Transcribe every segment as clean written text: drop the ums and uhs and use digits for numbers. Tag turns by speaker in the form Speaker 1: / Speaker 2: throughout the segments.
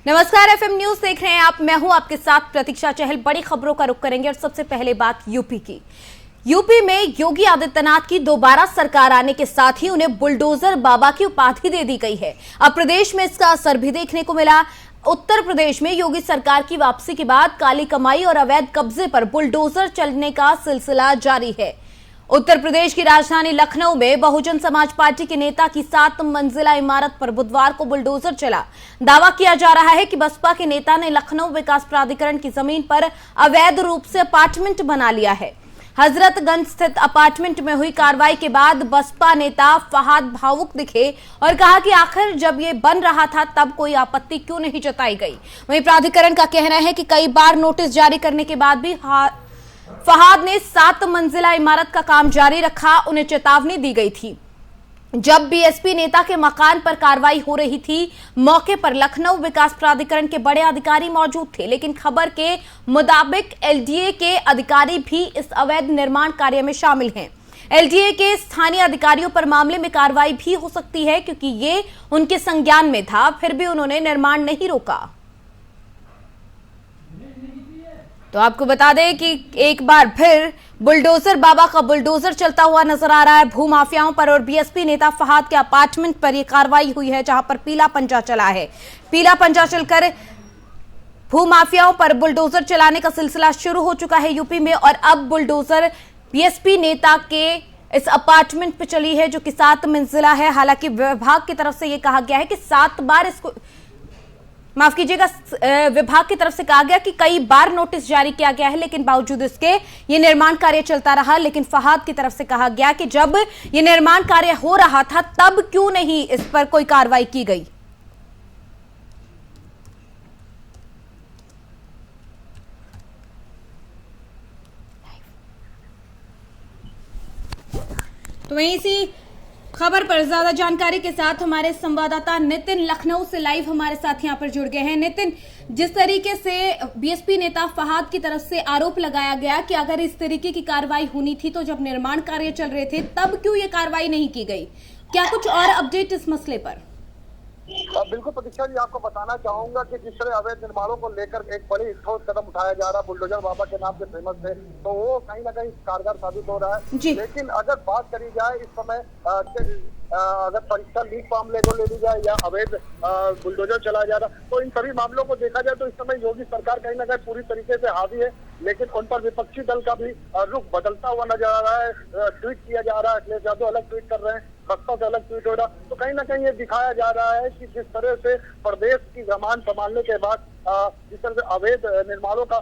Speaker 1: नमस्कार, FM news देख रहे हैं आप। मैं हूं आपके साथ प्रतीक्षा चहल। बड़ी खबरों का रुख करेंगे और सबसे पहले बात यूपी की। यूपी में योगी आदित्यनाथ की दोबारा सरकार आने के साथ ही उन्हें बुलडोजर बाबा की उपाधि दे दी गई है। अब प्रदेश में इसका असर भी देखने को मिला। उत्तर प्रदेश में योगी सरकार की वापसी के बाद काली कमाई और अवैध कब्जे पर बुलडोजर चलने का सिलसिला जारी है। उत्तर प्रदेश की राजधानी लखनऊ में बहुजन समाज पार्टी के नेता की 7 मंजिला इमारत पर बुधवार को बुलडोजर चला। दावा किया जा रहा है कि बसपा के नेता ने लखनऊ विकास प्राधिकरण की जमीन पर अवैध रूप से अपार्टमेंट बना लिया है। हजरतगंज स्थित अपार्टमेंट में हुई कार्रवाई के बाद बसपा नेता फहाद भावुक दिखे और कहा कि आखिर जब ये बन रहा था तब कोई आपत्ति क्यों नहीं जताई गई। वहीं प्राधिकरण का कहना है कि कई बार नोटिस जारी करने के बाद भी फहाद ने 7 मंजिला इमारत का काम जारी रखा। उन्हें चेतावनी दी गई थी। जब बीएसपी नेता के मकान पर कार्रवाई हो रही थी, मौके पर लखनऊ विकास प्राधिकरण के बड़े अधिकारी मौजूद थे, लेकिन खबर के मुताबिक एलडीए के अधिकारी भी इस अवैध निर्माण कार्य में शामिल हैं। एलडीए के स्थानीय अधिकारियों पर मामले में कार्रवाई भी हो सकती है, क्योंकि ये उनके संज्ञान में था, फिर भी उन्होंने निर्माण नहीं रोका। तो आपको बता दें कि एक बार फिर बुलडोजर बाबा का बुलडोजर चलता हुआ नजर आ रहा है। भूमाफियाओं पर और बीएसपी नेता फहाद के अपार्टमेंट पर यह कार्रवाई हुई है, जहां पर पीला पंजा चला है। पीला पंजा चलकर भूमाफियाओं पर बुलडोजर चलाने का सिलसिला शुरू हो चुका है यूपी में, और अब बुलडोजर बीएसपी नेता के इस अपार्टमेंट पर चली है, जो कि 7 मंजिला है। हालांकि विभाग की तरफ से यह कहा गया है कि 7 बार इसको, माफ कीजिएगा, विभाग की तरफ से कहा गया कि कई बार नोटिस जारी किया गया है, लेकिन बावजूद इसके ये निर्माण कार्य चलता रहा। लेकिन फहाद की तरफ से कहा गया कि जब ये निर्माण कार्य हो रहा था तब क्यों नहीं इस पर कोई कार्रवाई की गई। तो वहीं इसी खबर पर ज्यादा जानकारी के साथ हमारे संवाददाता नितिन लखनऊ से लाइव हमारे साथ यहां पर जुड़ गए हैं। नितिन, जिस तरीके से बीएसपी नेता फहाद की तरफ से आरोप लगाया गया कि अगर इस तरीके की कार्रवाई होनी थी तो जब निर्माण कार्य चल रहे थे तब क्यों ये कार्रवाई नहीं की गई, क्या कुछ और अपडेट इस मसले पर?
Speaker 2: बिल्कुल प्रतीक्षा जी, आपको बताना चाहूंगा कि जिस तरह अवैध निर्माणों को लेकर एक बड़ी ठोस कदम उठाया जा रहा है, बुलडोजर बाबा के नाम से फेमस है, तो वो कहीं ना कहीं कारगर साबित हो रहा है। लेकिन अगर बात करी जाए इस समय अगर परीक्षा लीक मामले को ले ली जाए या अवैध बुलडोजर चलाया जा रहा, तो इन सभी मामलों को देखा जाए तो इस समय योगी सरकार कहीं ना कहीं पूरी तरीके से हावी है। लेकिन उन पर विपक्षी दल का भी रुख बदलता हुआ नजर आ रहा है। ट्वीट किया जा रहा है, अखिलेश यादव अलग ट्वीट कर रहे हैं, बसपा से अलग ट्वीट हो रहा, तो कहीं ना कहीं ये दिखाया जा रहा है कि जिस तरह से प्रदेश की कमान संभालने के बाद जिस तरह से अवैध निर्माणों का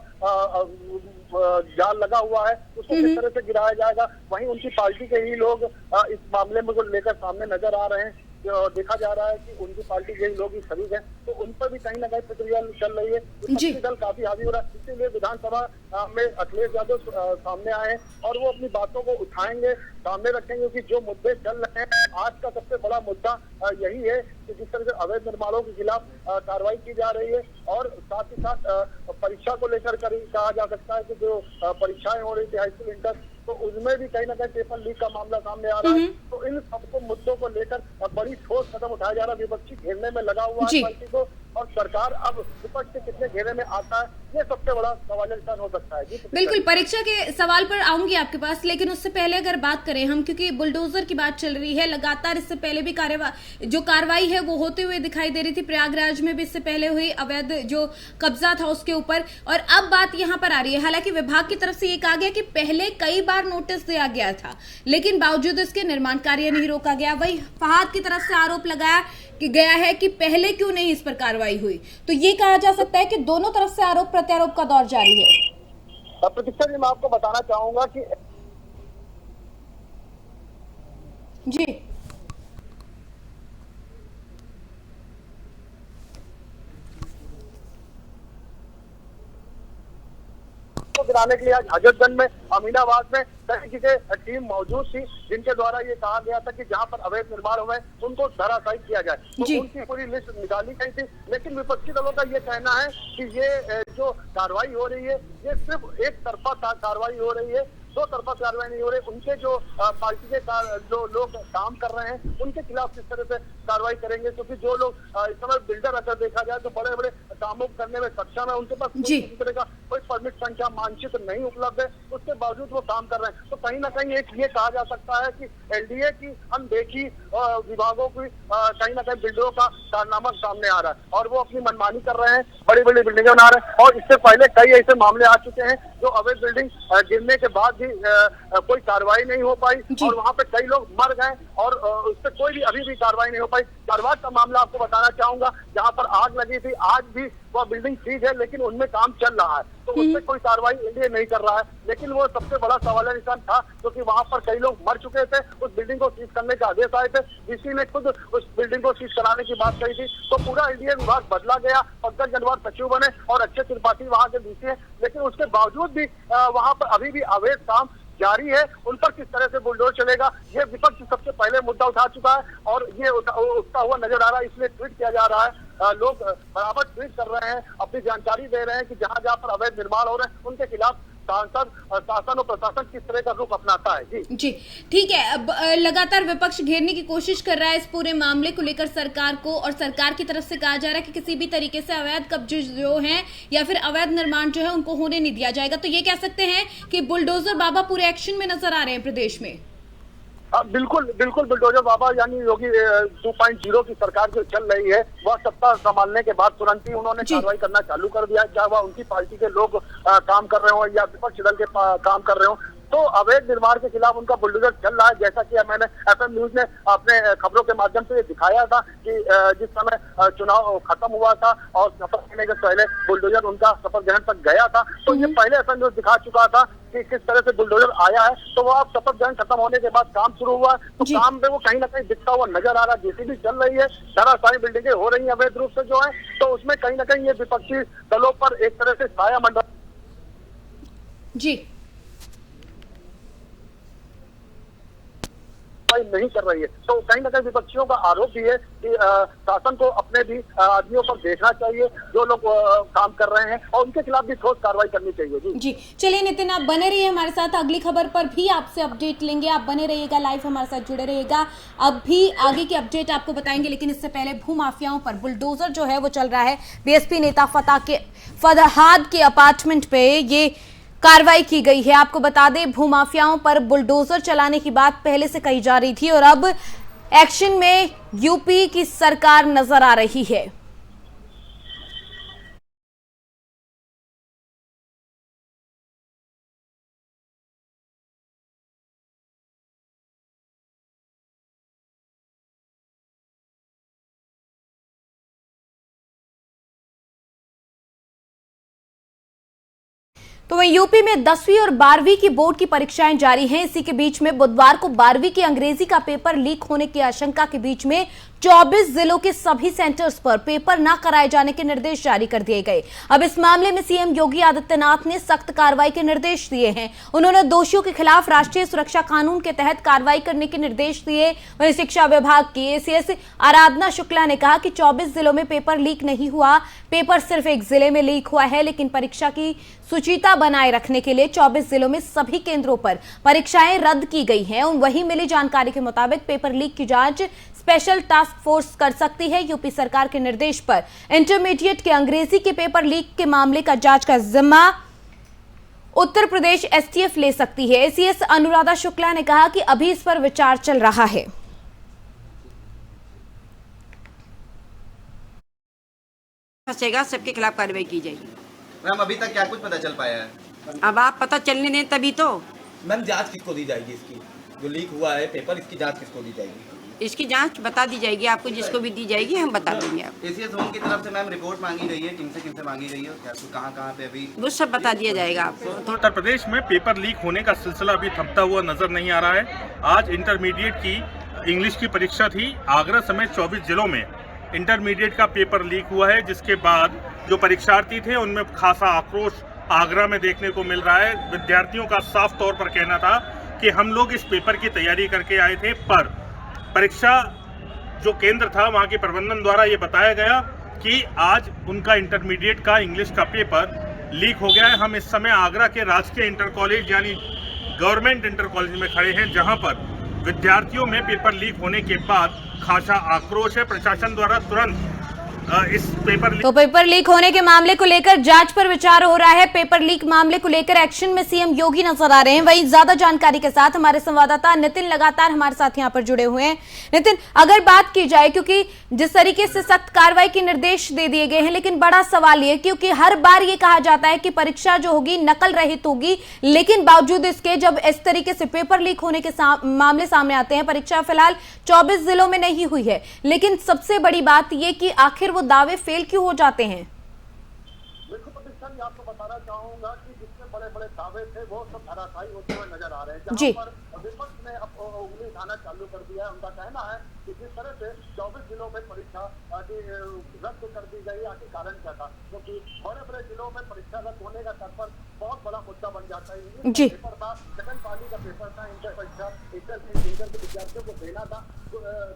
Speaker 2: जाल लगा हुआ है, उसको किस तरह से गिराया जाएगा। वहीं उनकी पार्टी के ही लोग इस मामले में को लेकर सामने नजर आ रहे हैं। जो देखा जा रहा है कि उनकी पार्टी के ही लोग इस शरीक है, तो उन पर भी कहीं ना कहीं प्रक्रिया चल रही है। विपक्षी दल काफी हावी हो रहा है, इसीलिए विधानसभा में अखिलेश यादव सामने आए हैं और वो अपनी बातों को उठाएंगे, सामने रखेंगे कि जो मुद्दे चल रहे हैं। आज का सबसे बड़ा मुद्दा यही है कि जिस तरह से अवैध निर्माणों के खिलाफ कार्रवाई की जा रही है, और साथ ही साथ परीक्षा को लेकर कहा जा सकता है कि जो परीक्षाएं हो रही थी हाई स्कूल इंटर, तो उसमें भी कहीं ना कहीं पेपर लीक का मामला सामने आ रहा है। तो इन सबको मुद्दों को लेकर बड़ी ठोस कदम उठाया जा रहा है। विपक्षी घेरने में लगा हुआ है पार्टी को, और सरकार अब विपक्ष से कितने घेरे में आता है, ये सबसे बड़ा सवाल हो सकता है।
Speaker 1: बिल्कुल, परीक्षा के सवाल पर आऊंगी आपके पास, लेकिन उससे पहले अगर बात करें हम, क्योंकि बुलडोजर की बात चल रही है लगातार, इससे पहले भी जो कार्रवाई है वो होते हुए दिखाई दे रही थी। प्रयागराज में भी इससे पहले हुई अवैध जो कब्जा था उसके ऊपर, और अब बात यहाँ पर आ रही है। हालांकि विभाग की तरफ से ये कहा गया कि पहले कई बार नोटिस दिया गया था, लेकिन बावजूद इसके निर्माण कार्य नहीं रोका गया। वही फहाद की तरफ से आरोप लगाया कि गया है कि पहले क्यों नहीं इस पर कार्रवाई हुई। तो ये कहा जा सकता है कि दोनों तरफ से आरोप प्रत्यारोप का दौर जारी है।
Speaker 2: प्रतीक्षा जी, मैं आपको बताना चाहूंगा कि
Speaker 1: जी
Speaker 2: गिराने के लिए आज हजरतगंज में, अमीनाबाद में कई जगह टीम मौजूद थी, जिनके द्वारा ये कहा गया था कि जहां पर अवैध निर्माण हुए उनको धराशायी किया जाए। तो उनकी पूरी लिस्ट निकाली गई थी, लेकिन विपक्षी दलों का ये कहना है कि ये जो कार्रवाई हो रही है ये सिर्फ एक तरफा कार्रवाई हो रही है। दो तरफा कार्रवाई नहीं हो रही, उनके जो पार्टी के जो लोग काम कर रहे हैं उनके खिलाफ किस तरह से कार्रवाई करेंगे, क्योंकि जो लोग इस समय बिल्डर अगर देखा जाए तो बड़े बड़े कामों करने में सक्षम है, उनके पास किसी तरह का कोई परमिट संख्या मानचित्र नहीं उपलब्ध है, उसके बावजूद वो काम कर रहे हैं। तो कहीं ना कहीं एक ये कहा जा सकता है कि एलडीए की अनदेखी विभागों की कहीं ना कहीं बिल्डरों का कारनामा सामने आ रहा है और वो अपनी मनमानी कर रहे हैं, बड़ी बड़ी बिल्डिंगें बना रहे हैं। और इससे पहले कई ऐसे मामले आ चुके हैं जो अवैध बिल्डिंग गिरने के बाद भी कोई कार्रवाई नहीं हो पाई और वहाँ पे कई लोग मर गए और उस पर कोई भी अभी भी कार्रवाई नहीं हो पाई। कारवार का मामला आपको बताना चाहूंगा, जहाँ पर आग लगी थी, आज भी वह बिल्डिंग ठीक है लेकिन उनमें काम चल रहा है, तो उसमें कोई कार्रवाई इंडिया नहीं कर रहा है। लेकिन वो सबसे बड़ा सवाल निशान था क्योंकि वहाँ पर कई लोग मर चुके थे, उस बिल्डिंग को सीज करने के आदेश आए थे, डीसी ने खुद उस बिल्डिंग को सीज कराने की बात कही थी। तो पूरा इंडिया विभाग बदला गया, पंकज गंगवार सचिव बने और अक्षय त्रिपाठी वहाँ के डीसी है, लेकिन उसके बावजूद भी वहाँ पर अभी भी अवैध काम जारी है। उन पर किस तरह से बुलडोजर चलेगा, ये विपक्ष सबसे पहले मुद्दा उठा चुका है और ये उठता हुआ नजर आ रहा है, इसलिए ट्वीट किया जा रहा है। लोग बराबर ट्वीट कर रहे हैं, अपनी जानकारी दे रहे हैं कि जहां जहां पर अवैध निर्माण हो रहे हैं उनके खिलाफ सांसद, शासन और प्रशासन किस तरह का रुख अपनाता है। जी
Speaker 1: ठीक है। अब लगातार विपक्ष घेरने की कोशिश कर रहा है इस पूरे मामले को लेकर सरकार को, और सरकार की तरफ से कहा जा रहा है कि किसी भी तरीके से अवैध कब्जे जो हैं या फिर अवैध निर्माण जो है उनको होने नहीं दिया जाएगा। तो ये कह सकते हैं कि बुलडोजर बाबा पूरे एक्शन में नजर आ रहे हैं प्रदेश में।
Speaker 2: बिल्कुल बिल्कुल, बुलडोजर बाबा यानी योगी 2.0 की सरकार जो चल रही है वह सत्ता संभालने के बाद तुरंत ही उन्होंने कार्रवाई करना चालू कर दिया, चाहे वह उनकी पार्टी के लोग काम कर रहे हो या विपक्ष दल के काम कर रहे हो। तो अवैध निर्माण के खिलाफ उनका बुलडोजर चल रहा है। जैसा कि मैंने एफएम न्यूज ने अपने खबरों के माध्यम से दिखाया था कि जिस समय चुनाव खत्म हुआ था और शपथ लेने के पहले बुलडोजर उनका शपथ ग्रहण तक गया था, तो ये पहले एफएम न्यूज दिखा चुका था कि किस तरह से बुलडोजर आया है। तो वो अब शपथ ग्रहण खत्म होने के बाद काम शुरू हुआ, तो काम पे वो कहीं ना कहीं दिखता हुआ नजर आ रहा है। जेसीबी चल रही है, सारी बिल्डिंगें हो रही है अवैध रूप से जो है, तो उसमें कहीं ना कहीं ये विपक्षी दलों पर एक तरह से छाया मंडल
Speaker 1: जी
Speaker 2: नहीं कर रही है। तो कहीं ना कहीं विपक्षियों का आरोप भी है कि शासन को अपने भी आदमियों पर देखना चाहिए जो लोग काम कर रहे हैं और उनके खिलाफ भी ठोस कार्रवाई करनी चाहिए। जी
Speaker 1: चलिए नितिन, आप बने रहिए हमारे साथ, अगली खबर पर भी आपसे अपडेट लेंगे। आप बने रहिएगा, लाइव हमारे साथ जुड़े रहिएगा, अब भी आगे की अपडेट आपको बताएंगे। लेकिन इससे पहले भूमाफियाओं पर बुलडोजर जो है वो चल रहा है। बीएसपी नेता फरहाद के अपार्टमेंट पे ये कार्रवाई की गई है। आपको बता दें, भूमाफियाओं पर बुलडोजर चलाने की बात पहले से कही जा रही थी और अब एक्शन में यूपी की सरकार नजर आ रही है। तो वहीं यूपी में 10वीं और 12वीं की बोर्ड की परीक्षाएं जारी हैं। इसी के बीच में बुधवार को 12वीं की अंग्रेजी का पेपर लीक होने की आशंका के बीच में 24 जिलों के सभी सेंटर्स पर पेपर न कराए जाने के निर्देश जारी कर दिए गए। अब इस मामले में सीएम योगी आदित्यनाथ ने सख्त कार्रवाई के निर्देश दिए हैं। उन्होंने दोषियों के खिलाफ राष्ट्रीय सुरक्षा कानून के तहत कार्रवाई करने के निर्देश दिए। वहीं शिक्षा विभाग की एसीएस आराधना शुक्ला ने कहा कि 24 जिलों में पेपर लीक नहीं हुआ, पेपर सिर्फ एक जिले में लीक हुआ है, लेकिन परीक्षा की शुचिता बनाए रखने के लिए 24 जिलों में सभी केंद्रों पर परीक्षाएं रद्द की गई हैं। वहीं मिली जानकारी के मुताबिक पेपर लीक की जांच स्पेशल टास्क फोर्स कर सकती है। यूपी सरकार के निर्देश पर इंटरमीडिएट के अंग्रेजी के पेपर लीक के मामले का जांच का जिम्मा उत्तर प्रदेश एसटीएफ ले सकती है। एसीएस अनुराधा शुक्ला ने कहा कि अभी इस पर विचार चल रहा है।
Speaker 3: फंसेगा सबके खिलाफ कार्रवाई की जाएगी।
Speaker 4: मैम अभी तक क्या कुछ पता चल पाया है?
Speaker 3: अब आप पता चलने दें तभी तो।
Speaker 5: मैम जांच किसको दी जाएगी इसकी, जो लीक हुआ है पेपर, इसकी जांच किसको दी जाएगी?
Speaker 3: इसकी जांच बता दी जाएगी आपको, जिसको भी दी जाएगी हम बता देंगे आपको।
Speaker 4: एसीएस होम की तरफ से मैम रिपोर्ट मांगी गई है, किनसे मांगी गई है, कहाँ पे अभी
Speaker 3: वो सब बता दिया जाएगा आपको।
Speaker 6: उत्तर प्रदेश में पेपर लीक होने का सिलसिला अभी थमता हुआ नजर नहीं आ रहा है। आज इंटरमीडिएट की इंग्लिश की परीक्षा थी। आगरा समेत 24 जिलों में इंटरमीडिएट का पेपर लीक हुआ है, जिसके बाद जो परीक्षार्थी थे उनमें खासा आक्रोश आगरा में देखने को मिल रहा है। विद्यार्थियों का साफ तौर पर कहना था कि हम लोग इस पेपर की तैयारी करके आए थे, पर परीक्षा जो केंद्र था वहाँ के प्रबंधन द्वारा ये बताया गया कि आज उनका इंटरमीडिएट का इंग्लिश का पेपर लीक हो गया है। हम इस समय आगरा के राजकीय इंटर कॉलेज यानी गवर्नमेंट इंटर कॉलेज में खड़े हैं, जहां पर विद्यार्थियों में पेपर लीक होने के बाद खासा आक्रोश है। प्रशासन द्वारा तुरंत इस पेपर
Speaker 1: लीक होने के मामले को लेकर जांच पर विचार हो रहा है। पेपर लीक मामले को लेकर एक्शन में सीएम योगी नजर आ रहे हैं। वहीं ज्यादा जानकारी के साथ हमारे संवाददाता नितिन लगातार हमारे साथ यहां पर जुड़े हुए हैं। नितिन, अगर बात की जाए, क्योंकि जिस तरीके से सख्त कार्रवाई के निर्देश दे दिए गए हैं, लेकिन बड़ा सवाल ये, क्योंकि हर बार ये कहा जाता है कि परीक्षा जो होगी नकल रहित होगी, लेकिन बावजूद इसके जब इस तरीके से पेपर लीक होने के मामले सामने आते हैं, परीक्षा फिलहाल 24 जिलों में नहीं हुई है, लेकिन सबसे बड़ी बात ये कि आखिर वो दावे फेल क्यों हो जाते हैं?
Speaker 2: बिल्कुल प्रतिष्ठा जी, आपको बताना चाहूंगा कि जितने बड़े बड़े दावे थे वो सब धराशायी होते हुए नजर आ रहे हैं। जहां पर विपक्ष ने अब उंगली उठाना चालू कर दिया है। उनका कहना है कि जिस तरह से 24 जिलों में परीक्षा रद्द कर दी गई, आखिर कारण क्या था? क्योंकि बड़े बड़े जिलों में परीक्षा रद्द होने का स्तर पर बहुत बड़ा मुद्दा बन जाता है। पेपर था, सेकंड पाली का पेपर था, इंटर परीक्षा इंटर के विद्यार्थियों को देना था।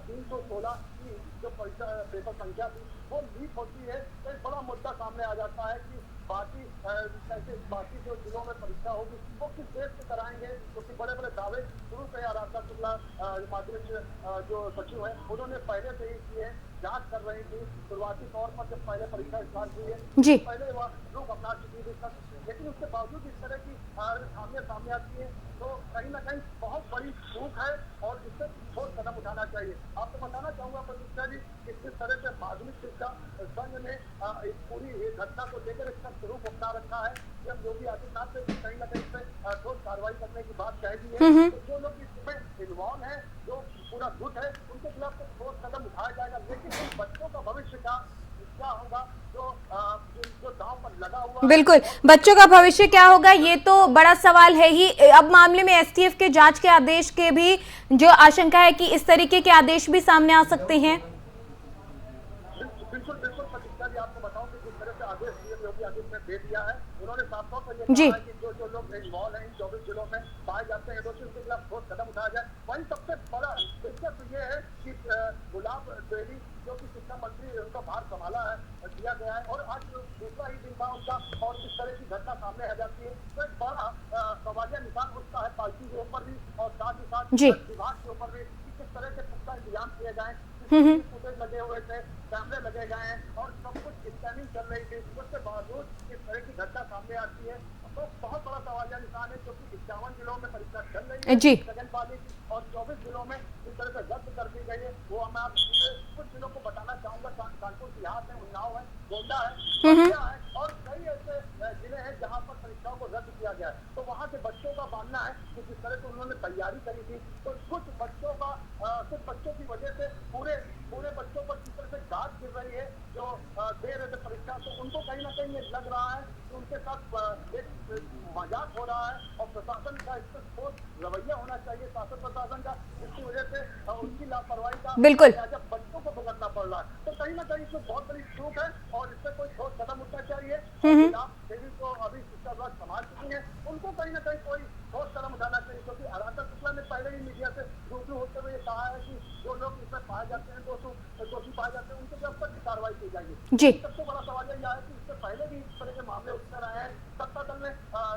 Speaker 2: 316 की जो परीक्षा पेपर संख्या थी वो लीक होती है, तो एक बड़ा मुद्दा सामने आ जाता है कि बाकी जो जिलों में परीक्षा होगी वो किस देश से कराएंगे, क्योंकि बड़े बड़े दावे शुरू से आराधना शुक्ला माध्यमिक जो सचिव है उन्होंने पहले से ही किए, जांच कर रही थी। शुरुआती तौर पर जब पहले परीक्षा स्टार्ट हुई है पहले वह लोग अपना चुकी थी, लेकिन उसके बावजूद इस तरह की सामने आती है तो कहीं ना कहीं बहुत बड़ी चूक है और इससे ठोस कदम उठाना चाहिए। आपको बताना चाहूंगा प्रतिष्ठा जी, किस तरह से माध्यमिक शिक्षा संघ ने इस पूरी घटना को लेकर इसका स्वरूप अपना रखा है। जब योगी आदित्यनाथ ने कहीं ना कहीं इस पर ठोस कार्रवाई करने की बात कह दी है, तो जो लोग इसमें इन्वॉल्व है, जो पूरा गुट है, उनके खिलाफ तो ठोस कदम उठाया जाएगा। लेकिन उन बच्चों का भविष्य क्या होगा जो दांव पर लगा हुआ?
Speaker 1: बिल्कुल, बच्चों का भविष्य क्या होगा ये तो बड़ा सवाल है ही। अब मामले में एसटीएफ के जांच के आदेश के भी जो आशंका है कि इस तरीके के आदेश भी सामने आ सकते हैं।
Speaker 2: बिल्कुल प्रतिष्ठा जी, आपको बताऊं कि जिस तरह से आदेश योगी आदित्यनाथ ने दे दिया है, उन्होंने साफ तौर पर ये कहा है कि जो लोग इन्वॉल्व हैं इन 24 जिलों में पाए जाते हैं दोषी, उनके खिलाफ ठोस कदम उठाया जाए। वहीं सबसे बड़ा दिक्कत ये है कि गुलाब बेली जो कि शिक्षा मंत्री उनका भार संभाला है दिया गया है और आज दूसरा ही दिन था उनका, और इस तरह की घटना सामने आ जाती है तो एक बड़ा सवालिया निशान उठता है पार्टी के ऊपर भी और साथ ही साथ विभाग के ऊपर भी, किस तरह के पुख्ता इंतजाम किए गए, फुटेज लगे हुए थे, कैमरे लगे गए हैं और सब कुछ स्कैनिंग चल रही थी। उसके बावजूद इस तरह की घटना सामने आती है तो बहुत बड़ा सवालिया निशान है, क्योंकि 51 जिलों में परीक्षा चल रही है सेकंड पाली की और 24 जिलों में इस तरह से रद्द कर दी गई है। वो मैं कुछ जिलों को बताना चाहूंगा, कानपुर देहात है, उन्नाव है, गोंडा है और कई ऐसे जिले हैं जहाँ पर परीक्षाओं को रद्द किया गया है। तो वहाँ के बच्चों का मानना है कि जिस तरह से उन्होंने तैयारी करी थी तो कुछ बच्चों की वजह से पूरे बच्चों पर किस तरह से गाज गिर रही है जो दे रहे थे परीक्षा, तो उनको कहीं ना कहीं ये लग रहा है कि उनके साथ एक मजाक हो रहा है और प्रशासन का इस पर ठोस रवैया होना चाहिए, शासन प्रशासन का, जिसकी वजह से उनकी लापरवाही का जब बच्चों को भुगतना पड़ रहा है तो कहीं ना कहीं इसमें बहुत बड़ी चूक है और इस पर कोई ठोस कदम उठना चाहिए। देवी को अभी शिक्षा विभाग संभाल चुकी है, उनको कहीं ना कहीं कोई ठोस कदम उठाना चाहिए, क्योंकि आराधना शुक्ला ने पहले ही मीडिया से रूबरू होते हुए कहा है कि जो लोग इसमें पाए जाते हैं दोषी पाए जाते हैं उनके ऊपर की कार्रवाई की जाएगी। सबसे बड़ा सवाल यह है कि इससे पहले भी इस तरह के मामले उठते रहे हैं, सत्ता दल ने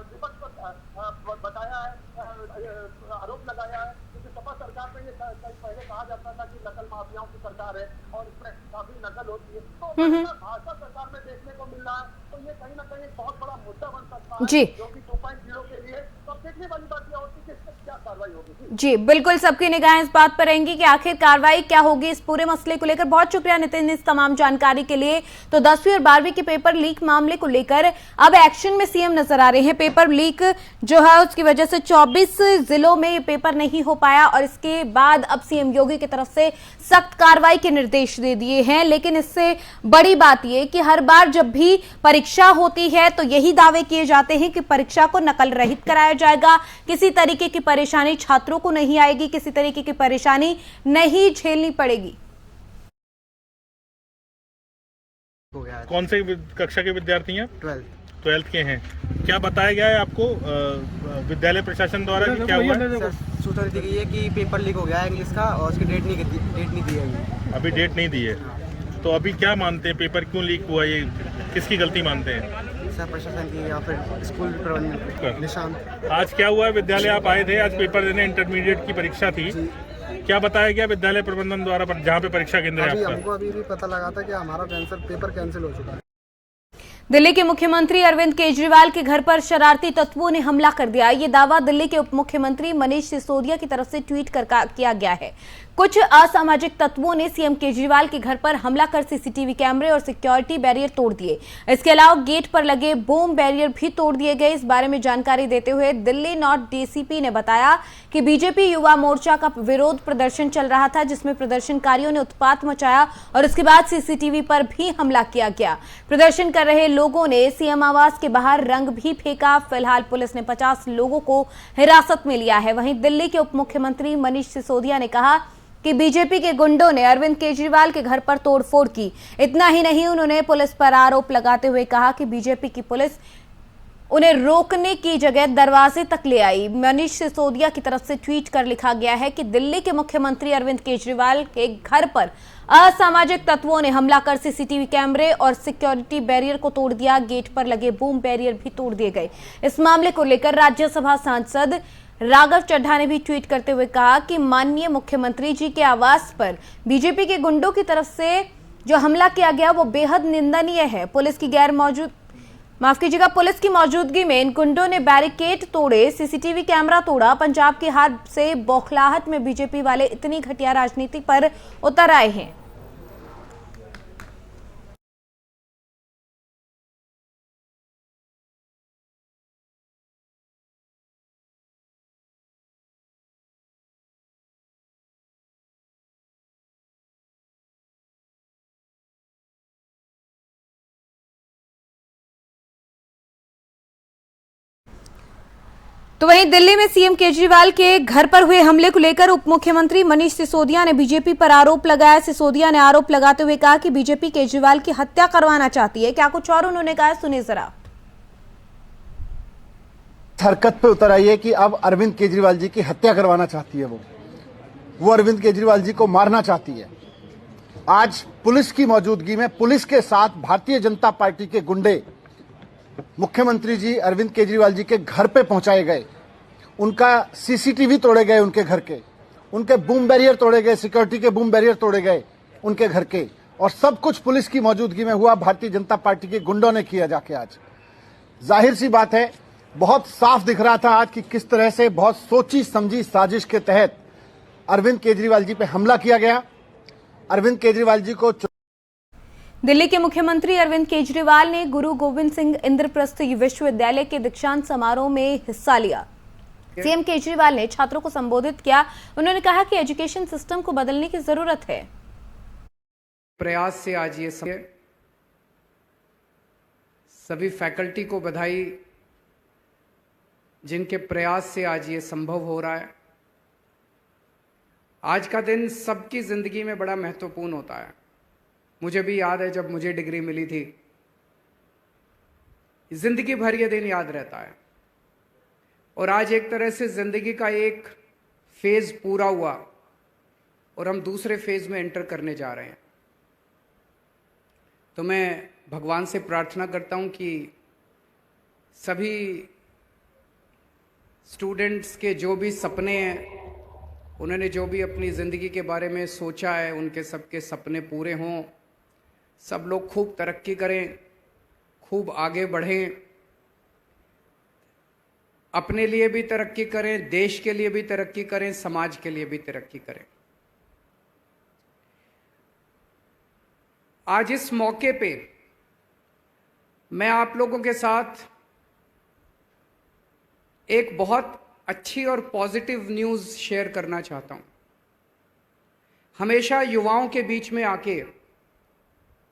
Speaker 2: विपक्ष पर बताया है, आरोप लगाया है, क्योंकि सपा सरकार में ये पहले कहा जाता था कि नकल माफियाओं की सरकार है और इसमें काफी नकल होती है, तो भाजपा सरकार में देखने को मिल रहा है, तो ये कहीं ना कहीं एक बहुत बड़ा मुद्दा बन सकता है जो कि 2.0 के लिए। तो अब देखने वाली बात यह होती है कि क्या कार्रवाई होगी।
Speaker 1: जी बिल्कुल, सबकी निगाहें इस बात पर रहेंगी कि आखिर कार्रवाई क्या होगी इस पूरे मसले को लेकर। बहुत शुक्रिया नितिन इस तमाम जानकारी के लिए। तो 10वीं और 12वीं के पेपर लीक मामले को लेकर अब एक्शन में सीएम नजर आ रहे हैं। पेपर लीक जो है उसकी वजह से 24 जिलों में ये पेपर नहीं हो पाया और इसके बाद अब सीएम योगी की तरफ से सख्त कार्रवाई के निर्देश दे दिए हैं। लेकिन इससे बड़ी बात यह कि हर बार जब भी परीक्षा होती है तो यही दावे किए जाते हैं कि परीक्षा को नकल रहित कराया जाएगा, किसी तरीके की परेशानी छात्रों को नहीं आएगी, किसी तरीके की परेशानी नहीं झेलनी पड़ेगी।
Speaker 6: कौन से कक्षा के विद्यार्थी हैं? 12th के हैं। क्या बताया गया है आपको विद्यालय प्रशासन द्वारा कि क्या हुआ?
Speaker 7: सूचना दी गई है कि पेपर लीक हो गया है इंग्लिश का और उसकी डेट नहीं दी है।
Speaker 6: अभी डेट नहीं दी है, तो अभी क्या मानते हैं, पेपर क्यों लीक हुआ, ये किसकी गलती मानते हैं?
Speaker 7: समस्या प्रशासन की या फिर स्कूल प्रबंधन की। निशांत।
Speaker 6: आज क्या हुआ है? विद्यालय आप आए थे, आज पेपर देने, इंटरमीडिएट की परीक्षा थी। क्या बताया गया विद्यालय प्रबंधन द्वारा जहाँ पे परीक्षा केंद्र है आपका?
Speaker 7: हमको अभी भी पता लगा था कि हमारा पेपर कैंसिल हो चुका है।
Speaker 1: दिल्ली के मुख्यमंत्री अरविंद केजरीवाल के घर पर शरारती तत्वों ने हमला कर दिया। ये दावा दिल्ली के उप मुख्यमंत्री मनीष सिसोदिया की तरफ से ट्वीट कर किया गया है। कुछ असामाजिक तत्वों ने सीएम केजरीवाल के घर पर हमला कर सीसीटीवी कैमरे और सिक्योरिटी बैरियर तोड़ दिए। इसके अलावा गेट पर लगे बूम बैरियर भी तोड़ दिए गए। इस बारे में जानकारी देते हुए दिल्ली नॉर्थ डीसीपी ने बताया कि बीजेपी युवा मोर्चा का विरोध प्रदर्शन चल रहा था, जिसमें प्रदर्शनकारियों ने उत्पात मचाया और उसके बाद सीसीटीवी पर भी हमला किया गया। प्रदर्शन कर रहे लोगों ने सीएम आवास के बाहर रंग भी फेंका। फिलहाल पुलिस ने 50 लोगों को हिरासत में लिया है। वहीं दिल्ली के उप मुख्यमंत्री मनीष सिसोदिया ने कहा कि बीजेपी के गुंडों ने अरविंद केजरीवाल के घर पर तोड़फोड़ की। इतना ही नहीं, उन्होंने पुलिस पर आरोप लगाते हुए कहा कि बीजेपी की पुलिस उन्हें रोकने की जगह दरवाजे तक ले आई। मनीष सिसोदिया की तरफ से ट्वीट कर लिखा गया है कि दिल्ली के मुख्यमंत्री अरविंद केजरीवाल के घर पर असामाजिक तत्वों ने हमला कर सीसीटीवी कैमरे और सिक्योरिटी बैरियर को तोड़ दिया। गेट पर लगे बूम बैरियर भी तोड़ दिए गए। इस मामले को लेकर राज्यसभा सांसद राघव चड्ढा ने भी ट्वीट करते हुए कहा कि माननीय मुख्यमंत्री जी के आवास पर बीजेपी के गुंडों की तरफ से जो हमला किया गया वो बेहद निंदनीय है। पुलिस की मौजूदगी में इन गुंडों ने बैरिकेड तोड़े, सीसीटीवी कैमरा तोड़ा। पंजाब की हार से बौखलाहट में बीजेपी वाले इतनी घटिया राजनीति पर उतर आए हैं। तो वहीं दिल्ली में सीएम केजरीवाल के घर पर हुए हमले को लेकर उप मुख्यमंत्री मनीष सिसोदिया ने बीजेपी पर आरोप लगाया। सिसोदिया ने आरोप लगाते हुए कहा कि बीजेपी केजरीवाल की हत्या करवाना चाहती है। क्या कुछ और उन्होंने कहा, सुनिए जरा।
Speaker 8: हरकत पे उतर आई है कि अब अरविंद केजरीवाल जी की हत्या करवाना चाहती है। वो अरविंद केजरीवाल जी को मारना चाहती है। आज पुलिस की मौजूदगी में पुलिस के साथ भारतीय जनता पार्टी के गुंडे मुख्यमंत्री जी अरविंद केजरीवाल जी के घर पे पहुंचाए गए। उनका सीसीटीवी तोड़े गए, उनके बूम बैरियर तोड़े गए, सिक्योरिटी के बूम बैरियर तोड़े गए उनके घर के, और सब कुछ पुलिस की मौजूदगी में हुआ। भारतीय जनता पार्टी के गुंडों ने किया जाके। आज जाहिर सी बात है, बहुत साफ दिख रहा था आज कि किस तरह से बहुत सोची समझी साजिश के तहत अरविंद केजरीवाल जी पे हमला किया गया। अरविंद केजरीवाल जी को
Speaker 1: दिल्ली के मुख्यमंत्री अरविंद केजरीवाल ने गुरु गोविंद सिंह इंद्रप्रस्थ विश्वविद्यालय के दीक्षांत समारोह में हिस्सा लिया। सीएम केजरीवाल ने छात्रों को संबोधित किया। उन्होंने कहा कि एजुकेशन सिस्टम को बदलने की जरूरत है।
Speaker 9: प्रयास से आज ये सभी फैकल्टी को बधाई, जिनके प्रयास से आज ये संभव हो रहा है। आज का दिन सबकी जिंदगी में बड़ा महत्वपूर्ण होता है। मुझे भी याद है जब मुझे डिग्री मिली थी, जिंदगी भर ये दिन याद रहता है। और आज एक तरह से जिंदगी का एक फेज पूरा हुआ और हम दूसरे फेज में एंटर करने जा रहे हैं। तो मैं भगवान से प्रार्थना करता हूं कि सभी स्टूडेंट्स के जो भी सपने हैं, उन्होंने जो भी अपनी ज़िंदगी के बारे में सोचा है, उनके सबके सपने पूरे हों। सब लोग खूब तरक्की करें, खूब आगे बढ़ें, अपने लिए भी तरक्की करें, देश के लिए भी तरक्की करें, समाज के लिए भी तरक्की करें। आज इस मौके पे मैं आप लोगों के साथ एक बहुत अच्छी और पॉजिटिव न्यूज़ शेयर करना चाहता हूं। हमेशा युवाओं के बीच में आके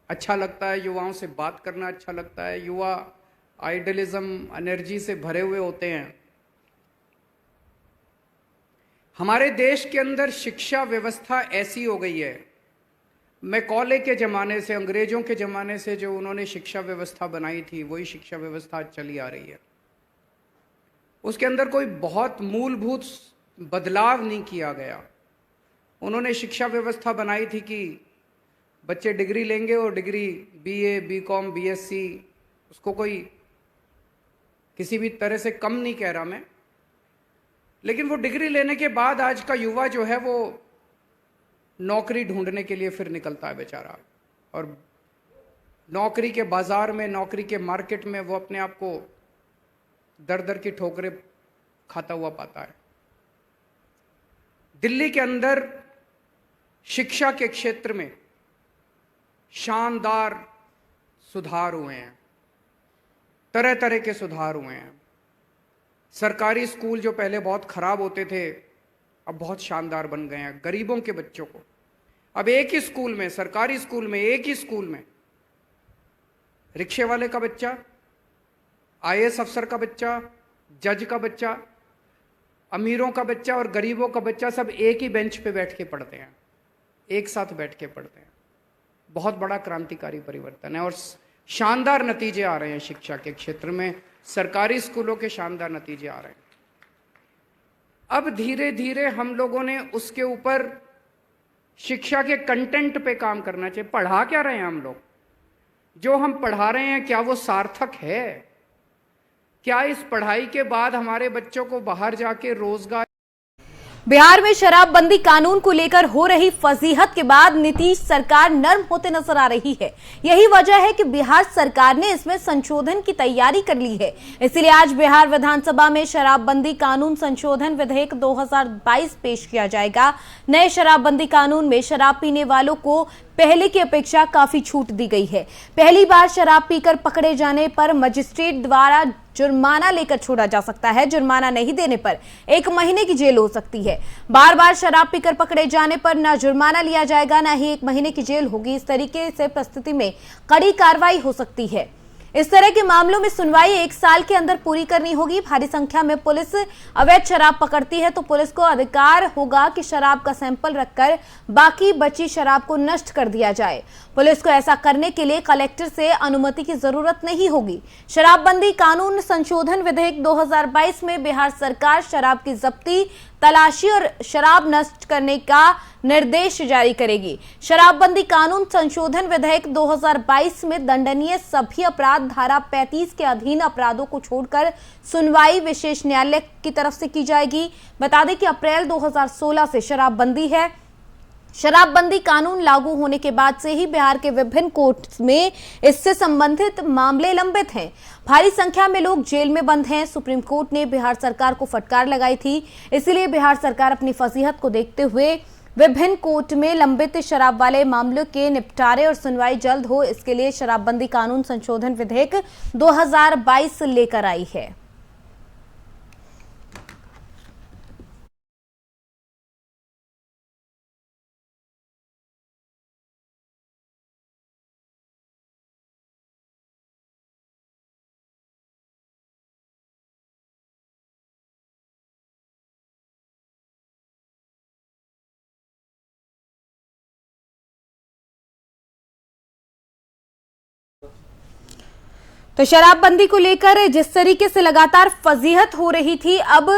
Speaker 9: अच्छा लगता है, युवाओं से बात करना अच्छा लगता है। युवा आइडियलिज्म, एनर्जी से भरे हुए होते हैं। हमारे देश के अंदर शिक्षा व्यवस्था ऐसी हो गई है, मैकॉले के ज़माने से, अंग्रेज़ों के ज़माने से जो उन्होंने शिक्षा व्यवस्था बनाई थी, वही शिक्षा व्यवस्था चली आ रही है। उसके अंदर कोई बहुत मूलभूत बदलाव नहीं किया गया। उन्होंने शिक्षा व्यवस्था बनाई थी कि बच्चे डिग्री लेंगे और डिग्री बीए, बीकॉम, बीएससी, उसको कोई किसी भी तरह से कम नहीं कह रहा मैं, लेकिन वो डिग्री लेने के बाद आज का युवा जो है वो नौकरी ढूंढने के लिए फिर निकलता है बेचारा, और नौकरी के बाजार में, नौकरी के मार्केट में वो अपने आप को दर दर की ठोकरें खाता हुआ पाता है। दिल्ली के अंदर शिक्षा के क्षेत्र में शानदार सुधार हुए हैं, तरह तरह के सुधार हुए हैं। सरकारी स्कूल जो पहले बहुत खराब होते थे अब बहुत शानदार बन गए हैं। गरीबों के बच्चों को अब एक ही स्कूल में, सरकारी स्कूल में, एक ही स्कूल में रिक्शे वाले का बच्चा, आईएएस अफसर का बच्चा, जज का बच्चा, अमीरों का बच्चा और गरीबों का बच्चा सब एक ही बेंच पे बैठ के पढ़ते हैं, एक साथ बैठ के पढ़ते हैं। बहुत बड़ा क्रांतिकारी परिवर्तन है और शानदार नतीजे आ रहे हैं शिक्षा के क्षेत्र में। सरकारी स्कूलों के शानदार नतीजे आ रहे हैं। अब धीरे धीरे हम लोगों ने उसके ऊपर शिक्षा के कंटेंट पे काम करना चाहिए। पढ़ा क्या रहे हैं हम लोग? जो हम पढ़ा रहे हैं क्या वो सार्थक है? क्या इस पढ़ाई के बाद हमारे बच्चों को बाहर जाके रोजगार?
Speaker 1: बिहार में शराबबंदी कानून को लेकर हो रही फजीहत के बाद नीतीश सरकार नर्म होते नजर आ रही है। यही वजह है कि बिहार सरकार ने इसमें संशोधन की तैयारी कर ली है। इसलिए आज बिहार विधानसभा में शराबबंदी कानून संशोधन विधेयक 2022 पेश किया जाएगा। नए शराबबंदी कानून में शराब पीने वालों को पहले की अपेक्षा काफी छूट दी गई है। पहली बार शराब पीकर पकड़े जाने पर मजिस्ट्रेट द्वारा जुर्माना लेकर छोड़ा जा सकता है। जुर्माना नहीं देने पर 1 महीने की जेल हो सकती है। बार बार शराब पीकर पकड़े जाने पर न जुर्माना लिया जाएगा, न ही 1 महीने की जेल होगी। इस तरीके से परिस्थिति में कड़ी कार्रवाई हो सकती है। इस तरह के मामलों में सुनवाई 1 साल के अंदर पूरी करनी होगी। भारी संख्या में पुलिस अवैध शराब पकड़ती है तो पुलिस को अधिकार होगा कि शराब का सैंपल रखकर बाकी बची शराब को नष्ट कर दिया जाए। पुलिस को ऐसा करने के लिए कलेक्टर से अनुमति की जरूरत नहीं होगी। शराबबंदी कानून संशोधन विधेयक 2022 में बिहार सरकार शराब की जब्ती, तलाशी और शराब नष्ट करने का निर्देश जारी करेगी। शराबबंदी कानून संशोधन विधेयक 2022 में दंडनीय सभी अपराध धारा 35 के अधीन अपराधों को छोड़कर सुनवाई विशेष न्यायालय की तरफ से की जाएगी। बता दें कि अप्रैल 2016 से शराबबंदी है। शराबबंदी कानून लागू होने के बाद से ही बिहार के विभिन्न कोर्ट में इससे संबंधित मामले लंबित हैं। भारी संख्या में लोग जेल में बंद हैं। सुप्रीम कोर्ट ने बिहार सरकार को फटकार लगाई थी। इसलिए बिहार सरकार अपनी फजीहत को देखते हुए विभिन्न कोर्ट में लंबित शराब वाले मामलों के निपटारे और सुनवाई जल्द हो, इसके लिए शराबबंदी कानून संशोधन विधेयक 2022 लेकर आई है। तो शराबबंदी को लेकर जिस तरीके से लगातार फजीहत हो रही थी, अब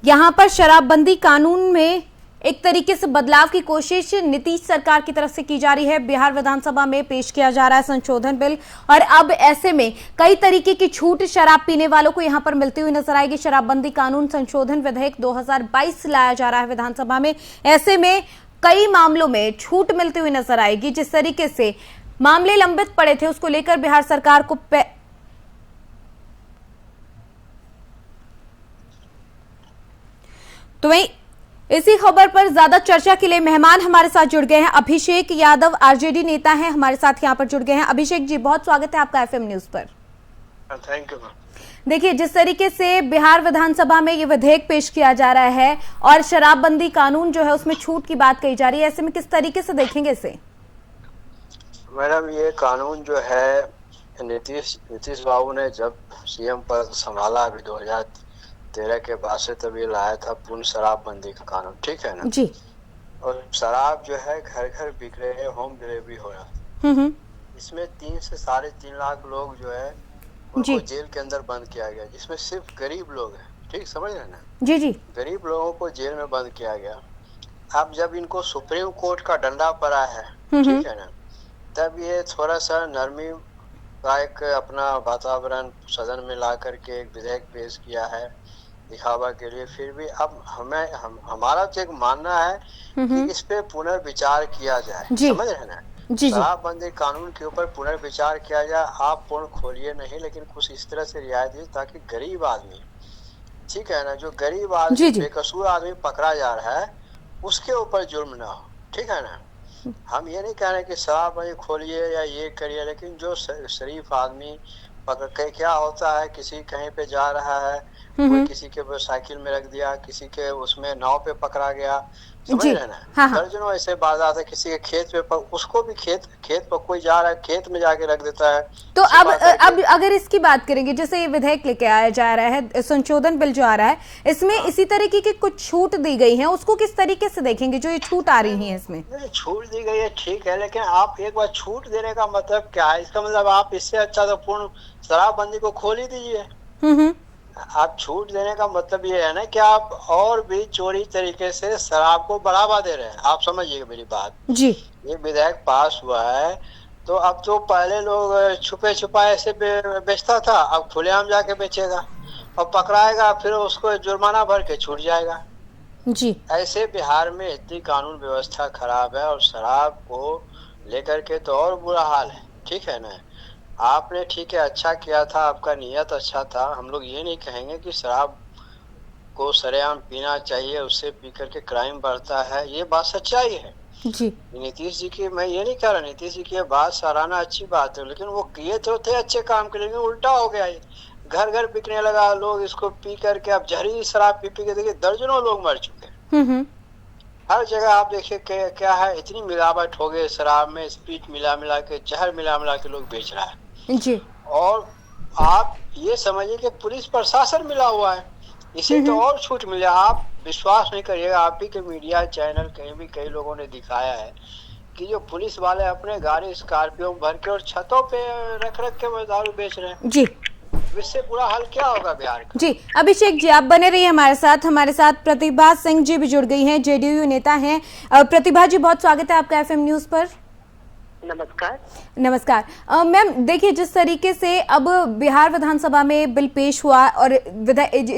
Speaker 1: यहां पर शराबबंदी कानून में एक तरीके से बदलाव की कोशिश नीतीश सरकार की तरफ से की जा रही है। बिहार विधानसभा में पेश किया जा रहा है संशोधन बिल और अब ऐसे में कई तरीके की छूट शराब पीने वालों को यहां पर मिलती हुई नजर आएगी। शराबबंदी कानून संशोधन विधेयक 2022 लाया जा रहा है विधानसभा में। ऐसे में कई मामलों में छूट मिलती हुई नजर आएगी। जिस तरीके से मामले लंबित पड़े थे उसको लेकर बिहार सरकार को तो वहीं इसी खबर पर ज्यादा चर्चा के लिए मेहमान हमारे साथ जुड़ गए हैं। अभिषेक यादव आरजेडी नेता हैं, हमारे साथ यहां पर जुड़ गए हैं। अभिषेक जी, बहुत स्वागत है आपका एफएम न्यूज पर।
Speaker 2: Thank you.
Speaker 1: देखिए, जिस तरीके से बिहार विधानसभा में ये विधेयक पेश किया जा रहा है और शराबबंदी कानून जो है उसमें छूट की बात कही जा रही है, ऐसे में किस तरीके से देखेंगे इसे?
Speaker 10: मैडम, ये कानून जो है नीतीश बाबू ने जब सीएम पद संभाला अभी 2013 के बाद से तभी लाया था पूर्ण शराबबंदी का कानून, ठीक है ना
Speaker 1: जी।
Speaker 10: और शराब जो है घर घर बिक रहे हैं, होम डिलीवरी हो रहा है। इसमें 3 से 3.5 लाख लोग जो है उनको जेल के अंदर बंद किया गया, जिसमें सिर्फ गरीब लोग हैं, ठीक समझ रहे ना
Speaker 1: जी जी।
Speaker 10: गरीब लोगों को जेल में बंद किया गया। अब जब इनको सुप्रीम कोर्ट का डंडा पड़ा है, ठीक है ना, तब ये थोड़ा सा नरमी का एक अपना वातावरण सदन में ला करके एक विधेयक पेश किया है दिखावा के लिए, फिर भी अब हमारा तो एक मानना है कि इस पे पुनर्विचार किया जाए। समझ रहे ना, शराबबंदी कानून के ऊपर पुनर्विचार किया जाए। आप पूर्ण खोलिए नहीं, लेकिन कुछ इस तरह से रियायत दीजिए ताकि गरीब आदमी, ठीक है ना, जो गरीब आदमी बेकसूर आदमी पकड़ा जा रहा है उसके ऊपर जुर्म ना हो, ठीक है ना। हम ये नहीं कह रहे कि शराबबंदी खोलिए या ये करिए, लेकिन जो शरीफ आदमी पकड़ के, क्या होता है किसी कहीं पे जा रहा है, कोई किसी के साइकिल में रख दिया, किसी के उसमें नाव पे पकड़ा गया, समझ रहे ना। दर्जनों ऐसे बात है, किसी के खेत पे उसको भी खेत पर कोई जा रहा है, खेत में जाके रख देता है।
Speaker 1: तो अब अगर इसकी बात करेंगे, जैसे ये विधेयक लेके आया जा रहा है, संशोधन बिल जो आ रहा है, इसमें इसी तरीके की कुछ छूट दी गई है, उसको किस तरीके से देखेंगे जो ये छूट आ रही है? इसमें
Speaker 10: छूट दी गई है ठीक है, लेकिन आप एक बार छूट देने का मतलब क्या है? इसका मतलब आप इससे अच्छा तो पूर्ण शराबबंदी को खोल ही दीजिए। आप छूट देने का मतलब ये है ना कि आप और भी चोरी तरीके से शराब को बढ़ावा दे रहे हैं। आप समझिएगा मेरी बात
Speaker 1: जी।
Speaker 10: ये विधेयक पास हुआ है तो अब तो पहले लोग छुपे छुपाए ऐसे बेचता था, अब खुलेआम जाके बेचेगा और पकड़ाएगा, फिर उसको जुर्माना भर के छूट जाएगा
Speaker 1: जी।
Speaker 10: ऐसे बिहार में इतनी कानून व्यवस्था खराब है और शराब को लेकर के तो और बुरा हाल है, ठीक है ना। आपने ठीक है अच्छा किया था, आपका नियत अच्छा था, हम लोग ये नहीं कहेंगे कि शराब को सरेआम पीना चाहिए, उससे पी करके क्राइम बढ़ता है, ये बात सच्चाई है
Speaker 1: जी।
Speaker 10: नीतीश जी की मैं ये नहीं कह रहा, नीतीश जी की बात सराहना अच्छी बात है, लेकिन वो किए तो थे अच्छे काम के, लेकिन उल्टा हो गया, ये घर घर बिकने लगा, लोग इसको पी करके अब जहरीली शराब पी के देखिए दर्जनों लोग मर चुके। हर जगह आप देखिए क्या है, इतनी मिलावट हो गई शराब में, स्पीड मिला के, जहर मिला के लोग बेच रहा है जी। और आप ये समझिए कि पुलिस प्रशासन मिला हुआ है, इसे तो और छूट मिले। आप विश्वास नहीं करिएगा, आप ही के मीडिया चैनल कहीं भी कई लोगों ने दिखाया है कि जो पुलिस वाले अपने गाड़ी स्कॉर्पियो भर के और छतों पे रख के दारू बेच रहे हैं
Speaker 1: जी।
Speaker 10: इससे बुरा हाल क्या होगा बिहार का?
Speaker 1: जी अभिषेक जी, आप बने रहिए हमारे साथ प्रतिभा सिंह जी भी जुड़ गई हैं, जेडीयू नेता हैं। प्रतिभा जी, बहुत स्वागत है आपका एफएम न्यूज पर। नमस्कार मैम, देखिए जिस तरीके से अब बिहार विधानसभा में बिल पेश हुआ और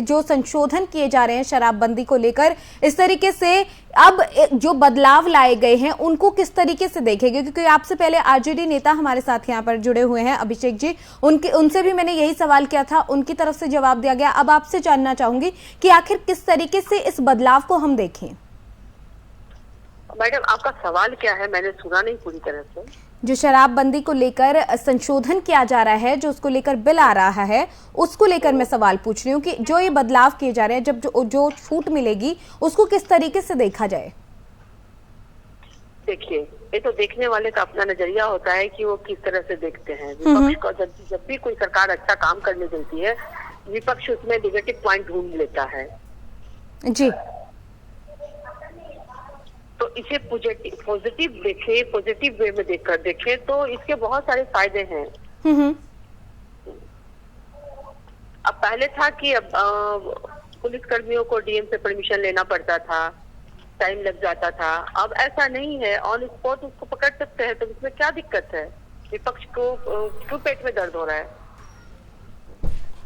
Speaker 1: जो संशोधन किए जा रहे हैं शराबबंदी को लेकर, इस तरीके से अब जो बदलाव लाए गए हैं उनको किस तरीके से देखेंगे? क्योंकि आपसे पहले आरजेडी नेता हमारे साथ यहाँ पर जुड़े हुए हैं अभिषेक जी, उनसे भी मैंने यही सवाल किया था, उनकी तरफ से जवाब दिया गया। अब आपसे जानना चाहूंगी कि आखिर किस तरीके से इस बदलाव को हम देखें।
Speaker 11: मैडम आपका सवाल क्या है? मैंने सुना नहीं पूरी तरह से।
Speaker 1: जो शराबबंदी को लेकर संशोधन किया जा रहा है, जो उसको लेकर बिल आ रहा है, उसको लेकर मैं सवाल पूछ रही हूँ कि जो ये बदलाव किए जा रहे हैं, जब जो छूट मिलेगी उसको किस तरीके से देखा जाए?
Speaker 11: देखिए, ये तो देखने वाले का अपना नजरिया होता है कि वो किस तरह से देखते हैं। विपक्ष को जब भी कोई सरकार अच्छा काम करने देती है, विपक्ष उसमें नेगेटिव पॉइंट ढूंढ लेता है
Speaker 1: जी।
Speaker 11: तो इसे पॉजिटिव देखे, पॉजिटिव वे में देखे तो इसके बहुत सारे फायदे हैं। अब पहले था कि अब पुलिस कर्मियों को डीएम से परमिशन लेना पड़ता था, टाइम लग जाता था। अब ऐसा नहीं है, ऑन स्पॉट उसको पकड़ सकते हैं, तो इसमें क्या दिक्कत है? विपक्ष को क्यों पेट में दर्द हो रहा है?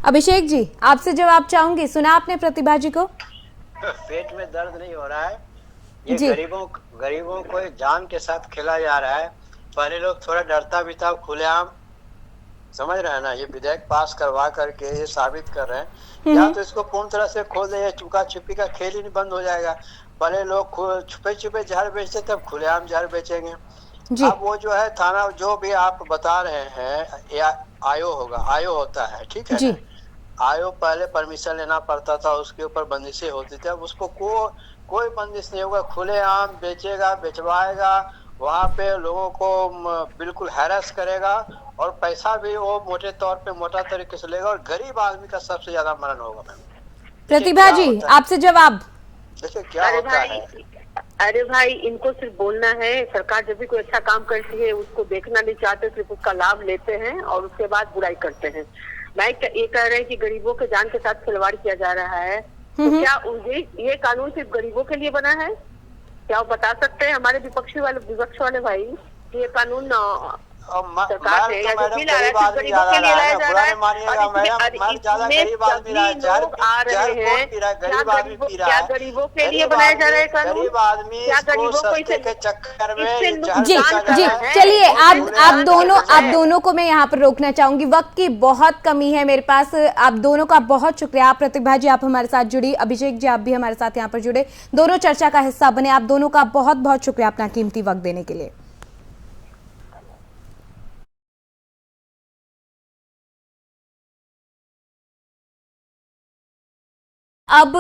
Speaker 1: अभिषेक जी, आपसे जवाब चाहूंगी, सुना आपने प्रतिभा जी को?
Speaker 10: पेट में दर्द नहीं हो रहा है, ये गरीबों को जान के साथ खेला जा रहा है। पहले लोग थोड़ा डरता भी था, खुलेआम, समझ रहे हैं ना, ये विधेयक पास करवा करके ये साबित कर रहे हैं। या तो इसको पूर्ण तरह से खोल दे, चुका छुपी का खेल ही नहीं बंद हो जाएगा। पहले लोग छुपे जहर बेचते थे, अब खुलेआम जहर बेचेंगे। अब वो जो है थाना, जो भी आप बता रहे हैं, आयो होता है, ठीक है ना? आयो पहले परमिशन लेना पड़ता था, उसके ऊपर बंदिशें होती थी, अब उसको कोई बंदिश नहीं होगा, खुलेआम बेचेगा, बेचवाएगा, वहाँ पे लोगों को बिल्कुल हैरेस करेगा और पैसा भी वो मोटा तरीके से लेगा और गरीब आदमी का सबसे ज्यादा मरण होगा। मैम
Speaker 1: प्रतिभा जी, आपसे जवाब।
Speaker 10: देखिए क्या होता है।
Speaker 11: अरे भाई, इनको सिर्फ बोलना है। सरकार जब भी कोई अच्छा काम करती है उसको देखना नहीं चाहते, सिर्फ उसका लाभ लेते हैं और उसके बाद बुराई करते हैं। मैं ये कह रहे हैं कि गरीबों के जान के साथ खिलवाड़ किया जा रहा है, तो क्या ये कानून सिर्फ गरीबों के लिए बना है? क्या वो बता सकते हैं हमारे विपक्ष वाले भाई कि ये कानून सरकार से या जो बिल आ रहा है गरीबों के लिए लाया जा रहा है। और इसमें लोग आ रहे हैं, क्या गरीबों के लिए बनाया जा रहा है कानून? क्या गरीबों को
Speaker 1: जी जी, चलिए आप दोनों को मैं यहाँ पर रोकना चाहूंगी, वक्त की बहुत कमी है मेरे पास। आप दोनों का बहुत शुक्रिया। प्रतिभा जी आप हमारे साथ जुड़ी, अभिषेक जी आप भी हमारे साथ यहाँ पर जुड़े, दोनों चर्चा का हिस्सा बने। आप दोनों का बहुत बहुत शुक्रिया अपना कीमती वक्त देने के लिए। अब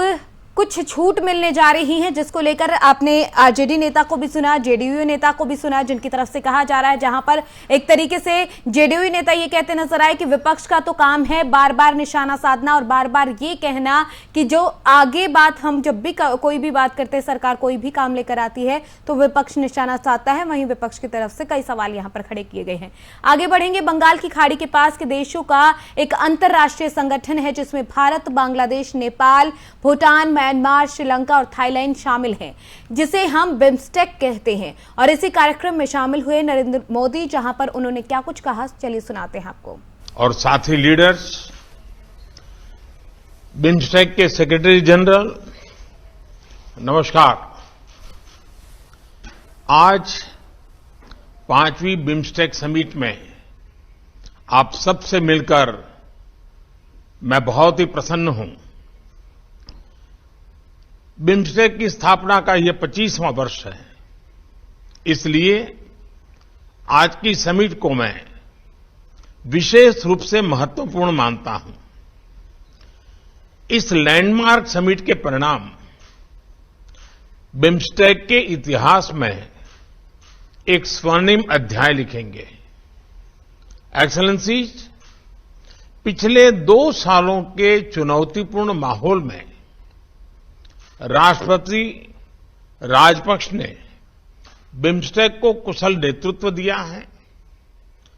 Speaker 1: कुछ छूट मिलने जा रही हैं, जिसको लेकर आपने आरजेडी नेता को भी सुना, जेडीयू नेता को भी सुना, जिनकी तरफ से कहा जा रहा है, जहां पर एक तरीके से जेडीयू नेता ये कहते नजर आए कि विपक्ष का तो काम है बार बार निशाना साधना और बार बार ये कहना कि जो आगे बात, हम जब भी कोई भी बात करते हैं, सरकार कोई भी काम लेकर आती है तो विपक्ष निशाना साधता है। वहीं विपक्ष की तरफ से कई सवाल यहां पर खड़े किए गए हैं। आगे बढ़ेंगे। बंगाल की खाड़ी के पास के देशों का एक अंतरराष्ट्रीय संगठन है, जिसमें भारत, बांग्लादेश, नेपाल, भूटान, म्यांमार, श्रीलंका और थाईलैंड शामिल हैं, जिसे हम बिम्स्टेक कहते हैं। और इसी कार्यक्रम में शामिल हुए नरेंद्र मोदी, जहां पर उन्होंने क्या कुछ कहा, चलिए सुनाते हैं आपको।
Speaker 12: और साथी लीडर्स, बिम्स्टेक के सेक्रेटरी जनरल, नमस्कार। आज 5वीं बिम्स्टेक समिट में आप सबसे मिलकर मैं बहुत ही प्रसन्न हूं। बिम्स्टेक की स्थापना का यह 25वां वर्ष है, इसलिए आज की समिट को मैं विशेष रूप से महत्वपूर्ण मानता हूं। इस लैंडमार्क समिट के परिणाम बिम्स्टेक के इतिहास में एक स्वर्णिम अध्याय लिखेंगे। एक्सेलेंसीज, पिछले 2 सालों के चुनौतीपूर्ण माहौल में राष्ट्रपति राजपक्ष ने बिम्स्टेक को कुशल नेतृत्व दिया है।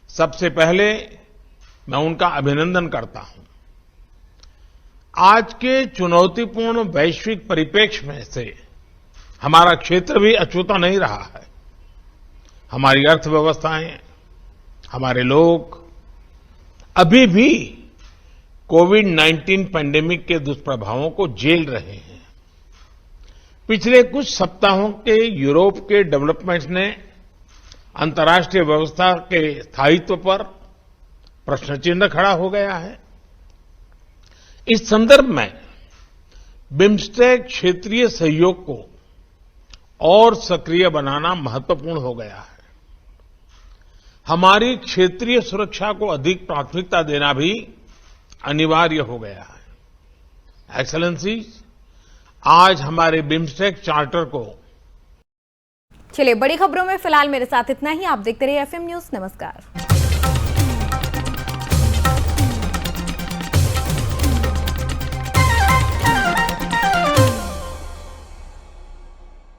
Speaker 12: सबसे पहले मैं उनका अभिनंदन करता हूं। आज के चुनौतीपूर्ण वैश्विक परिप्रेक्ष्य में से हमारा क्षेत्र भी अछूता नहीं रहा है। हमारी अर्थव्यवस्थाएं, हमारे लोग अभी भी कोविड-19 पैंडेमिक के दुष्प्रभावों को झेल रहे हैं। पिछले कुछ सप्ताहों के यूरोप के डेवलपमेंट्स ने अंतर्राष्ट्रीय व्यवस्था के स्थायित्व पर प्रश्न चिन्ह खड़ा हो गया है। इस संदर्भ में बिम्स्टेक क्षेत्रीय सहयोग को और सक्रिय बनाना महत्वपूर्ण हो गया है। हमारी क्षेत्रीय सुरक्षा को अधिक प्राथमिकता देना भी अनिवार्य हो गया है। एक्सेलेंसीज, आज हमारे बिम्स्टेक चार्टर को।
Speaker 1: चलिए, बड़ी खबरों में फिलहाल मेरे साथ इतना ही। आप देखते रहिए FM न्यूज। नमस्कार।